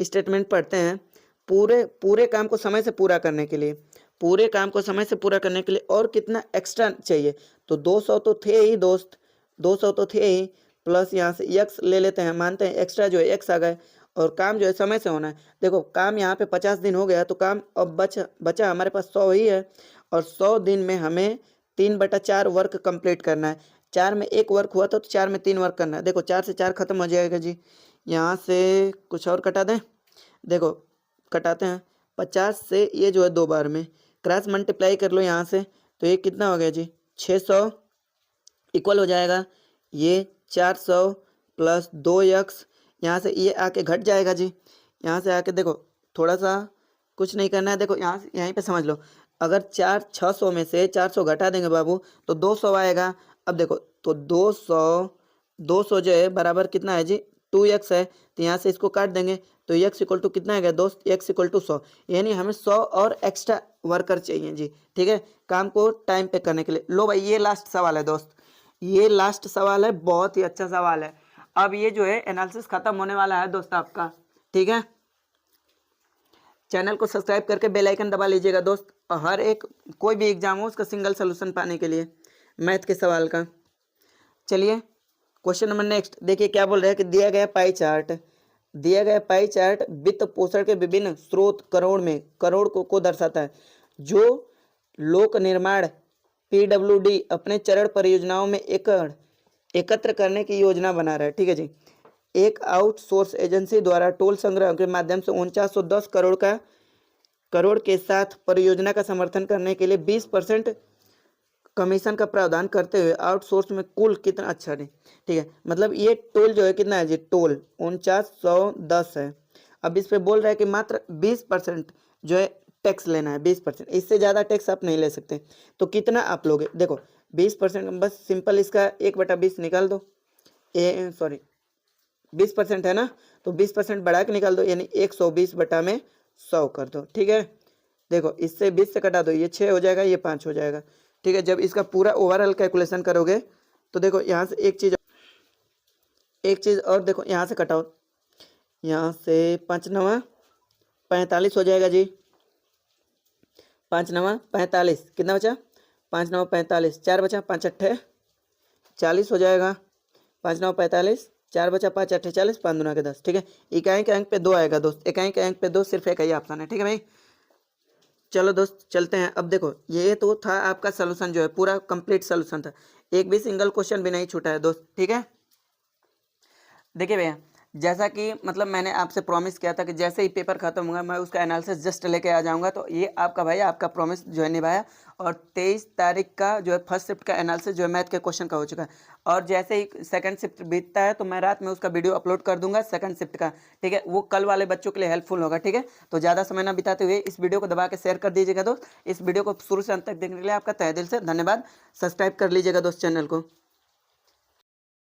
स्टेटमेंट पढ़ते हैं। पूरे काम को समय से पूरा करने के लिए, पूरे काम को समय से पूरा करने के लिए और कितना एक्स्ट्रा चाहिए, तो 200 तो थे ही दोस्त, 200 तो थे ही, प्लस यहाँ से एक्स ले लेते हैं, मानते हैं एक्स्ट्रा जो है एक्स आ गए, और काम जो है समय से होना है। देखो काम यहाँ पे 50 दिन हो गया, तो काम अब बचा हमारे पास 100 ही है, और 100 दिन में हमें 3/4 वर्क कंप्लीट करना है। 4 में 1 वर्क हुआ था तो 4 में 3 वर्क करना है। देखो 4 से 4 खत्म हो जाएगा जी। यहाँ से कुछ और कटा दें, देखो कटाते हैं। 50 से ये जो है 2 बार में क्रॉस मल्टीप्लाई कर लो यहाँ से, तो ये कितना हो गया जी 600 इक्वल हो जाएगा ये 400 प्लस 2x। यहाँ से ये आके घट जाएगा जी। यहाँ से आके देखो थोड़ा सा कुछ नहीं करना है, देखो यहाँ से यहीं पे समझ लो। अगर 600 में से 400 घटा देंगे बाबू तो 200 आएगा। अब देखो तो 200 जो है बराबर कितना है जी 2x है, तो यहाँ से इसको काट देंगे तो x इक्वल टू कितना है दोस्त, x इक्वल टू 100। यानी हमें 100 और एक्स्ट्रा वर्कर चाहिए जी, ठीक है, काम को टाइम पे करने के लिए। लो भाई ये लास्ट सवाल है दोस्त, ये लास्ट सवाल है, बहुत ही अच्छा सवाल है। अब ये जो है एनालिसिस खत्म होने वाला है दोस्त आपका, ठीक है। चैनल को सब्सक्राइब करके बेल आइकन दबा लीजिएगा दोस्त, और हर एक कोई भी एग्जाम हो उसका सिंगल सोल्यूशन पाने के लिए मैथ के सवाल का। चलिए क्वेश्चन नंबर नेक्स्ट देखिए क्या बोल रहा है कि दिया गया पाई चार्ट वित्त पोषण के विभिन्न स्रोत करोड़ को दर्शाता है। जो लोक निर्माण PWD अपने चरण परियोजनाओं में एकत्र करने की योजना बना रहा है, ठीक है जी। एक आउटसोर्स एजेंसी द्वारा टोल संग्रह के माध्यम से 4910 करोड़ के साथ परियोजना का समर्थन करने के लिए 20% कमीशन का प्रावधान करते हुए आउटसोर्स में कुल कितना, अच्छा नहीं ठीक है, मतलब ये टोल जो है कितना है जी, टोल 4910 है। अब इस पे बोल रहा है कि मात्र 20% जो है टैक्स लेना है, 20%, इससे ज़्यादा टैक्स आप नहीं ले सकते। तो कितना आप लोगे, देखो 20%, बस सिंपल इसका 1/20 निकाल दो, 20% है ना, तो 20% बढ़ा के निकाल दो, यानी 120/100 कर दो, ठीक है। देखो इससे 20 से कटा दो, ये 6 हो जाएगा, ये 5 हो जाएगा, ठीक है। जब इसका पूरा ओवरऑल कैलकुलेशन करोगे तो देखो यहाँ से एक चीज़ और देखो, यहाँ से कटाओ, यहाँ से 5 9 45 हो जाएगा जी, 5 9 45, कितना बचा, 5 9 45, 4 बचा, 5 8 40 हो जाएगा, 5 9 45, 4 बचा, 5 8 40, 5 दूना के 10, ठीक है। इकाई के अंक पे 2 आएगा दोस्त, इकाई के अंक पे 2, सिर्फ एक ही ऑप्शन है, ठीक है भाई। चलो दोस्त चलते हैं। अब देखो ये तो था आपका सोल्यूशन, जो है पूरा कंप्लीट सोल्यूशन था, एक भी सिंगल क्वेश्चन भी नहीं छूटा है दोस्त, ठीक है। देखिए भैया जैसा कि मतलब मैंने आपसे प्रॉमिस किया था कि जैसे ही पेपर खत्म होगा मैं उसका एनालिसिस जस्ट लेके आ जाऊंगा, तो ये आपका भाई आपका प्रॉमिस जो है निभाया, और 23 तारीख का जो है फर्स्ट शिफ्ट का एनालिसिस जो है मैथ के क्वेश्चन का हो चुका है। और जैसे ही सेकंड शिफ्ट बीतता है तो मैं रात में उसका वीडियो अपलोड कर दूंगा सेकंड शिफ्ट का, ठीक है। वो कल वाले बच्चों के लिए हेल्पफुल होगा, ठीक है। तो ज़्यादा समय ना बिताते हुए इस वीडियो को दबा के शेयर कर दीजिएगा दोस्त। इस वीडियो को शुरू से अंत तक देखने के लिए आपका तहे दिल से धन्यवाद। सब्सक्राइब कर लीजिएगा दोस्त चैनल को।